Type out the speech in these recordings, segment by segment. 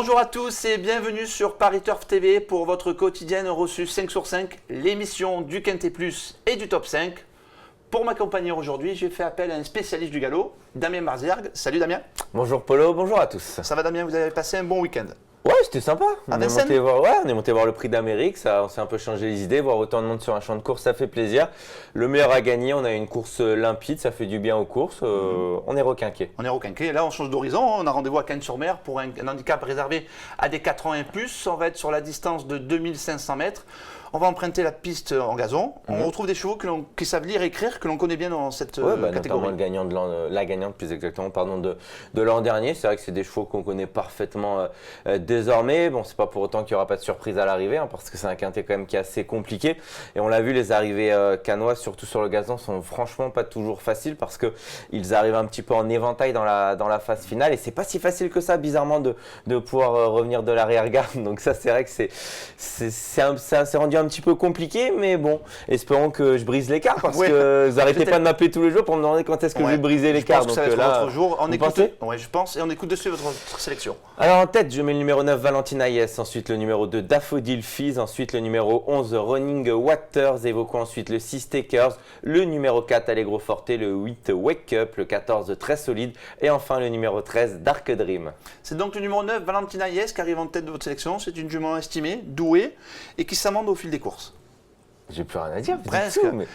Bonjour à tous et bienvenue sur Paris Turf TV pour votre quotidienne reçue 5 sur 5, l'émission du Quintet Plus et du Top 5. Pour m'accompagner aujourd'hui, j'ai fait appel à un spécialiste du galop, Damien Marzergue. Salut Damien. Bonjour Polo, bonjour à tous. Ça va Damien, vous avez passé un bon week-end? Ouais, c'était sympa. On est monté voir le prix d'Amérique, on s'est un peu changé les idées, voir autant de monde sur un champ de course, ça fait plaisir. Le meilleur a gagné, on a eu une course limpide, ça fait du bien aux courses, on est requinqué. On est requinqué, là on change d'horizon, on a rendez-vous à Cannes-sur-Mer pour un handicap réservé à des 4 ans et plus. On va être sur la distance de 2500 mètres. On va emprunter la piste en gazon. On retrouve des chevaux qui savent lire et écrire, que l'on connaît bien dans cette catégorie. Notamment la gagnante plus exactement, de l'an dernier. C'est vrai que c'est des chevaux qu'on connaît parfaitement désormais. Bon, c'est pas pour autant qu'il n'y aura pas de surprise à l'arrivée, parce que c'est un quintet quand même qui est assez compliqué. Et on l'a vu, les arrivées cannoises, surtout sur le gazon, sont franchement pas toujours faciles parce qu'ils arrivent un petit peu en éventail dans la phase finale. Et c'est pas si facile que ça, bizarrement, de pouvoir revenir de l'arrière-garde. Donc ça, c'est vrai que c'est rendu un petit peu compliqué, mais bon, espérons que je brise l'écart parce que vous n'arrêtez pas de m'appeler tous les jours pour me demander quand est-ce que je vais briser l'écart. Donc là, votre jour. Je pense, et on écoute de suite votre sélection. Alors en tête, je mets le numéro 9 Valentina Yes, ensuite le numéro 2 Daffodil Fizz, ensuite le numéro 11 Running Waters, évoquons ensuite le 6 Takers, le numéro 4 Allegro Forte, le 8 Wake Up, le 14 Très Solide et enfin le numéro 13 Dark Dream. C'est donc le numéro 9 Valentina Yes qui arrive en tête de votre sélection. C'est une jument estimée, douée et qui s'amende au fil des courses. J'ai plus rien à dire, presque. Mais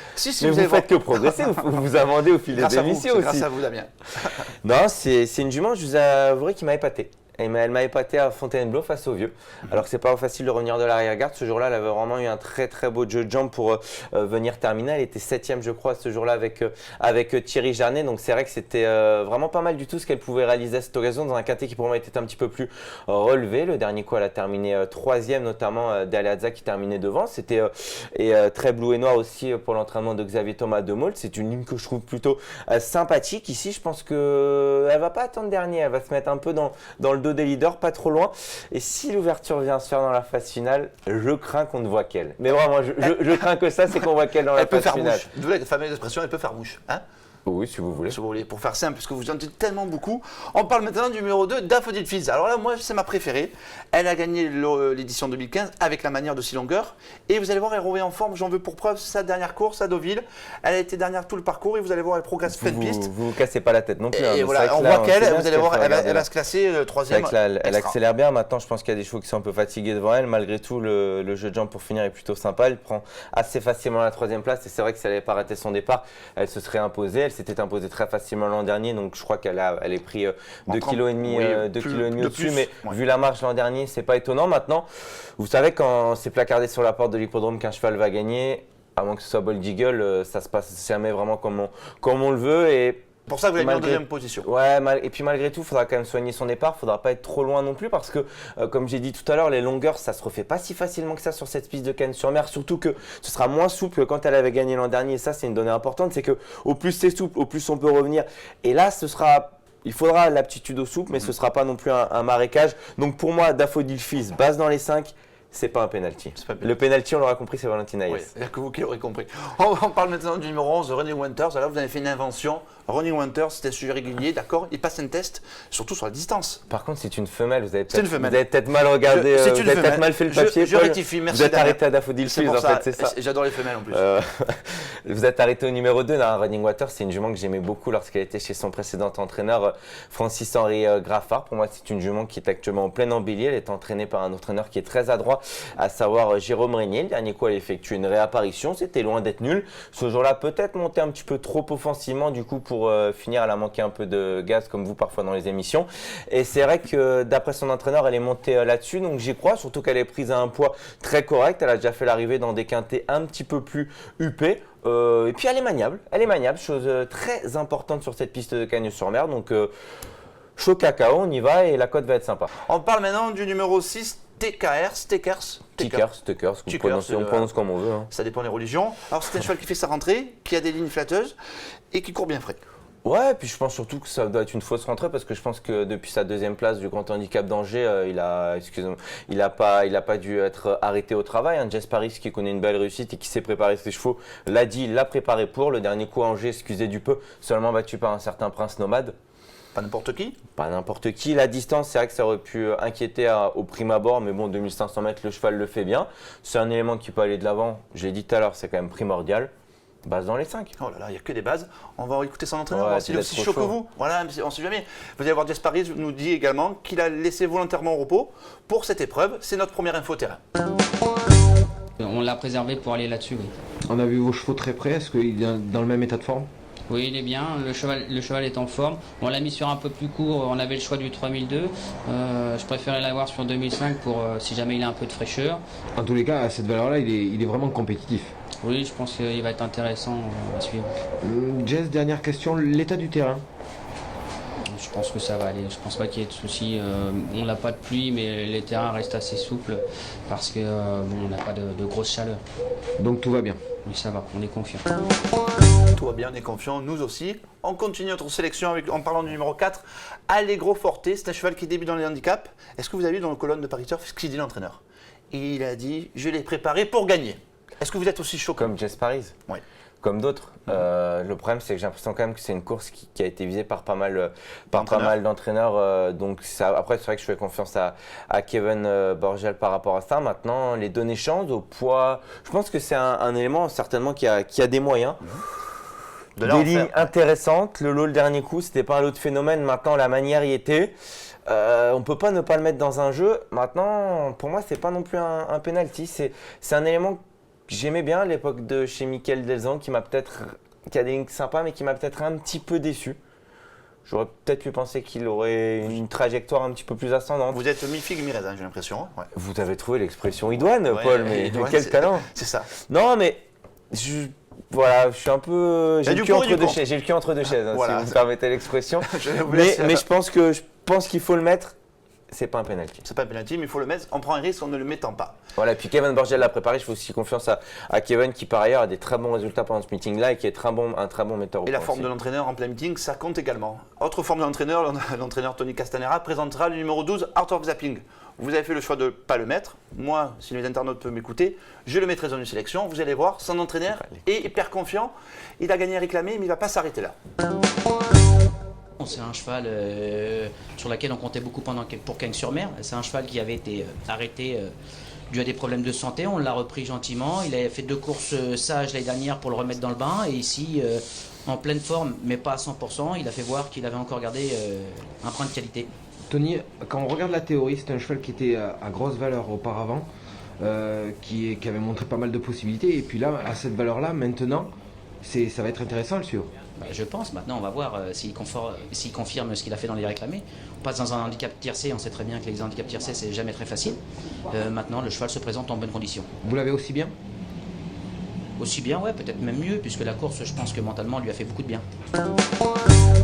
vous ne faites que progresser, vous vous amendez au fil des émissions aussi. Grâce à vous, Damien. Non, c'est une jument, je vous avouerai, qui m'a épaté. Elle m'a épaté à Fontainebleau face aux vieux. Alors que c'est pas facile de revenir de l'arrière-garde. Ce jour-là, elle avait vraiment eu un très très beau jeu de jambes pour venir terminer. Elle était 7e, je crois, ce jour-là avec Thierry Jarnet. Donc c'est vrai que c'était vraiment pas mal du tout ce qu'elle pouvait réaliser à cette occasion dans un quintet qui pour moi était un petit peu plus relevé. Le dernier coup, elle a terminé 3e, notamment Daliazza qui terminait devant. C'était très bleu et noir aussi pour l'entraînement de Xavier Thomas de Mault. C'est une ligne que je trouve plutôt sympathique. Ici, je pense qu'elle va pas attendre dernier. Elle va se mettre un peu dans le des leaders, pas trop loin. Et si l'ouverture vient se faire dans la phase finale, je crains qu'on ne voit qu'elle. Mais vraiment, je crains que ça, c'est qu'on voit qu'elle dans la phase finale. Elle peut faire mouche. La fameuse expression, elle peut faire mouche. Hein? Oui, si vous voulez. Pour faire simple, parce que vous en dites tellement beaucoup. On parle maintenant du numéro 2, Daffodil Fizz. Alors là, moi, c'est ma préférée. Elle a gagné l'édition 2015 avec la manière de 6 longueurs. Et vous allez voir, elle revient en forme. J'en veux pour preuve sa dernière course à Deauville. Elle a été dernière tout le parcours et vous allez voir, elle progresse pleine piste. Vous cassez pas la tête non plus. Et voilà, on voit qu'elle, vous allez voir, elle va se classer 3e. Elle accélère bien. Maintenant, je pense qu'il y a des chevaux qui sont un peu fatigués devant elle. Malgré tout, le jeu de jambes pour finir est plutôt sympa. Elle prend assez facilement la 3e place. Et c'est vrai que si elle n'avait pas raté son départ, elle se serait imposée. Elle s'était imposée très facilement l'an dernier, donc je crois qu'elle est pris 2,5 kg au-dessus, mais vu la marche l'an dernier, c'est pas étonnant. Maintenant, vous savez, quand c'est placardé sur la porte de l'hippodrome qu'un cheval va gagner, à moins que ce soit Bold Eagle, ça se passe jamais vraiment comme on le veut. Et pour ça, vous l'avez mis en deuxième position. Ouais, et puis malgré tout, il faudra quand même soigner son départ. Il ne faudra pas être trop loin non plus parce que, comme j'ai dit tout à l'heure, les longueurs, ça ne se refait pas si facilement que ça sur cette piste de Cannes-sur-Mer. Surtout que ce sera moins souple que quand elle avait gagné l'an dernier. Et ça, c'est une donnée importante. C'est qu'au plus c'est souple, au plus on peut revenir. Et là, il faudra l'aptitude au souple, mais ce ne sera pas non plus un marécage. Donc pour moi, Daffodil Fizz, base dans les 5. C'est pas un penalty. Le penalty, on l'aura compris, c'est Valentina Yes. Oui, il n'y a que vous qui l'aurez compris. On parle maintenant du numéro 11, Running Waters. Alors, vous avez fait une invention. Running Waters, c'était un sujet régulier, d'accord. Il passe un test, surtout sur la distance. Par contre, c'est une femelle. Vous avez peut-être mal regardé. Vous avez peut-être mal fait le papier. Je rectifie, merci. Vous êtes arrêté à Daffodil Fizz, en fait, c'est ça. J'adore les femelles en plus. Vous êtes arrêté au numéro 2. Running Waters, c'est une jument que j'aimais beaucoup lorsqu'elle était chez son précédent entraîneur, Francis-Henri Graffard. Pour moi, c'est une jument qui est actuellement en plein embellie. Elle est entraînée par un entraîneur qui est très adroit, à savoir Jérôme Régnier. Le dernier coup, elle effectue une réapparition. C'était loin d'être nul. Ce jour-là, peut-être monté un petit peu trop offensivement, du coup, pour finir, elle a manqué un peu de gaz, comme vous parfois dans les émissions. Et c'est vrai que d'après son entraîneur, elle est montée là-dessus. Donc j'y crois, surtout qu'elle est prise à un poids très correct. Elle a déjà fait l'arrivée dans des quintets un petit peu plus huppés. Et puis elle est maniable, chose très importante sur cette piste de Cagnes-sur-Mer. Donc chaud cacao, on y va et la cote va être sympa. On parle maintenant du numéro 6. Stakers, on prononce comme on veut. Hein. Ça dépend des religions. Alors c'est un cheval qui fait sa rentrée, qui a des lignes flatteuses et qui court bien frais. Ouais, puis je pense surtout que ça doit être une fausse rentrée parce que je pense que depuis sa 2e place du Grand Handicap d'Angers, il a pas dû être arrêté au travail. Jess Paris qui connaît une belle réussite et qui sait préparer ses chevaux, l'a dit, l'a préparé pour. Le dernier coup à Angers, excusez du peu, seulement battu par un certain Prince Nomade. Pas n'importe qui. Pas n'importe qui. La distance, c'est vrai que ça aurait pu inquiéter au prime abord, mais bon, 2500 mètres, le cheval le fait bien. C'est un élément qui peut aller de l'avant. Je l'ai dit tout à l'heure, c'est quand même primordial. Base dans les 5. Oh là là, il n'y a que des bases. On va écouter son entraîneur, Ouais, voir s'il est peut-être aussi trop chaud que chaud. vous. Voilà, on ne sait jamais. Vous allez voir, Jess Paris nous dit également qu'il a laissé volontairement au repos pour cette épreuve. C'est notre première info terrain. On l'a préservé pour aller là-dessus, oui. On a vu vos chevaux très près, est-ce qu'il est dans le même état de forme? Oui, il est bien, le cheval est en forme. On l'a mis sur un peu plus court, on avait le choix du 3002. Je préférais l'avoir sur 2005 pour si jamais il a un peu de fraîcheur. En tous les cas, à cette valeur-là, il est vraiment compétitif. Oui, je pense qu'il va être intéressant à suivre. Jess, dernière question, l'état du terrain. Je pense que ça va aller, je pense pas qu'il y ait de soucis. On n'a pas de pluie, mais les terrains restent assez souples parce que on n'a pas de grosse chaleur. Donc tout va bien. Oui, ça va, on est confiant. Tout va bien, on est confiant, nous aussi. On continue notre sélection en parlant du numéro 4, Allegro Forte. C'est un cheval qui débute dans les handicaps. Est-ce que vous avez vu dans la colonne de Paris Turf ce qu'il dit l'entraîneur? Il a dit, je l'ai préparé pour gagner. Est-ce que vous êtes aussi chaud Comme Jess Paris. Oui. Comme d'autres. Le problème, c'est que j'ai l'impression quand même que c'est une course qui a été visée par pas mal d'entraîneurs. Donc après, c'est vrai que je fais confiance à Kevin Borgel par rapport à ça. Maintenant, les données changent au poids. Je pense que c'est un élément certainement qui a des moyens. De là en Des lignes faire. intéressantes. Le lot, le dernier coup, c'était pas un lot de phénomène. Maintenant, la manière y était. On peut pas ne pas le mettre dans un jeu. Maintenant, pour moi, c'est pas non plus un penalty. C'est un élément que j'aimais bien à l'époque de chez Michael Delzan, qui a des lignes sympas, mais qui m'a peut-être un petit peu déçu. J'aurais peut-être pu penser qu'il aurait une trajectoire un petit peu plus ascendante. Vous êtes mi-figue, mi-raisin, j'ai l'impression. Ouais. Vous avez trouvé l'expression idoine, Ouais, Paul, mais idoine, quel c'est- talent! C'est ça. Non, mais voilà, je suis un peu. J'ai du le cul pour et entre du deux contre. chaises. J'ai le cul entre deux chaises, hein, Voilà. si vous me permettez l'expression. Je vous mais laisse- mais je pense qu'il faut le mettre. C'est pas un penalty. C'est pas un penalty, mais il faut le mettre. On prend un risque en ne le mettant pas. Voilà, et puis Kevin Borgel l'a préparé. Je fais aussi confiance à Kevin, qui par ailleurs a des très bons résultats pendant ce meeting-là et qui est un très bon metteur au Et la point forme aussi. de l'entraîneur en plein meeting, ça compte également. Autre forme de l'entraîneur, l'entraîneur Tony Castanera présentera le numéro 12, Art of Zapping. Vous avez fait le choix de ne pas le mettre. Moi, si les internautes peuvent m'écouter, je le mettrai dans une sélection. Vous allez voir, son entraîneur est hyper confiant. Il a gagné à réclamer, mais il ne va pas s'arrêter là. C'est un cheval sur lequel on comptait beaucoup pour Cagnes-sur-Mer. C'est un cheval qui avait été arrêté dû à des problèmes de santé. On l'a repris gentiment. Il avait fait 2 courses sages l'année dernière pour le remettre dans le bain. Et ici, en pleine forme, mais pas à 100%, il a fait voir qu'il avait encore gardé un brin de qualité. Tony, quand on regarde la théorie, c'est un cheval qui était à grosse valeur auparavant, qui avait montré pas mal de possibilités. Et puis là, à cette valeur-là, maintenant, ça va être intéressant à le suivre. Je pense. Maintenant, on va voir s'il confirme ce qu'il a fait dans les réclamés. On passe dans un handicap tiercé. On sait très bien que les handicaps tiercés, c'est jamais très facile. Maintenant, le cheval se présente en bonne condition. Vous l'avez aussi bien? Aussi bien, ouais, peut-être même mieux, puisque la course, je pense que mentalement, lui a fait beaucoup de bien.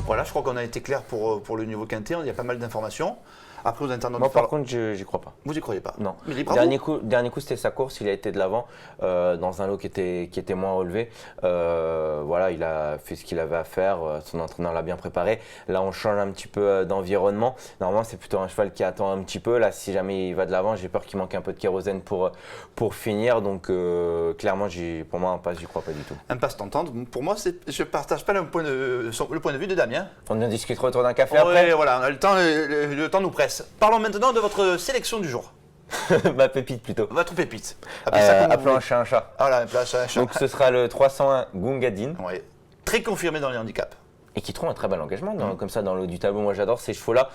Voilà, je crois qu'on a été clair pour le niveau quintet. Il y a pas mal d'informations. Après, aux internautes, Moi, par contre, j'y crois pas. vous y croyez pas? Non. Mais bravo. Dernier coup, c'était sa course. Il a été de l'avant dans un lot qui était moins relevé. Voilà, il a fait ce qu'il avait à faire. Son entraîneur l'a bien préparé. Là, on change un petit peu d'environnement. Normalement, c'est plutôt un cheval qui attend un petit peu. Là, si jamais il va de l'avant, j'ai peur qu'il manque un peu de kérosène pour finir. Donc, clairement, pour moi, impasse, j'y crois pas du tout. Impasse tentante. Pour moi, je ne partage pas le point de vue de Damien. On en discutera autour d'un café Ouais, après. voilà, on a le temps nous presse. Parlons maintenant de votre sélection du jour. Ma pépite plutôt. Votre pépite. Appelez ça comme vous Appelons voulez. un chat un chat. Voilà, appelez un chat. Donc, ce sera le 301 Gungadin. Ouais. Très confirmé dans les handicaps. Et qui trouve un très bel engagement, comme ça, dans le haut du tableau. Moi, j'adore ces chevaux-là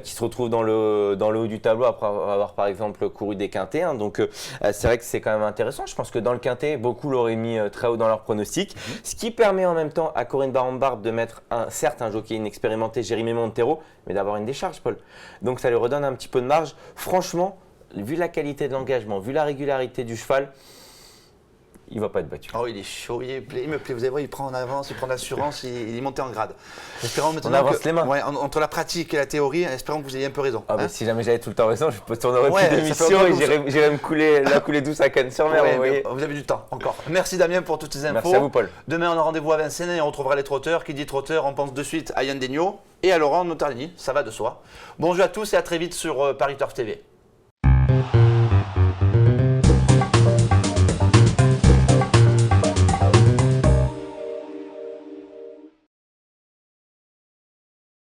qui se retrouvent dans le haut du tableau après avoir, par exemple, couru des quintets. Hein. Donc, c'est vrai que c'est quand même intéressant. Je pense que dans le quintet, beaucoup l'auraient mis très haut dans leur pronostic. Ce qui permet en même temps à Corinne Barambard de mettre, certes, un jockey inexpérimenté, Jérémy Montero, mais d'avoir une décharge, Paul. Donc, ça lui redonne un petit peu de marge. Franchement, vu la qualité de l'engagement, vu la régularité du cheval, il ne va pas être battu. Oh, il est chaud, il me plaît. Vous allez voir, il prend en avance, il prend l'assurance, il est monté en grade. Espérons maintenant avance les mains. Ouais, entre la pratique et la théorie, espérons que vous ayez un peu raison. Ah bah, hein. si jamais j'avais tout le temps raison, je tournerais Ouais, plus ça d'émissions fait longtemps et que j'irais me couler la coulée douce à Cannes-sur-Mer, Ouais, vous voyez. mais vous avez du temps encore. Merci Damien pour toutes ces infos. Merci à vous, Paul. Demain, on a rendez-vous à Vincennes et on retrouvera les trotteurs. Qui dit trotteur, on pense de suite à Yann Degnaud et à Laurent Notardini. Ça va de soi. Bonjour à tous et à très vite sur Paris Turf TV.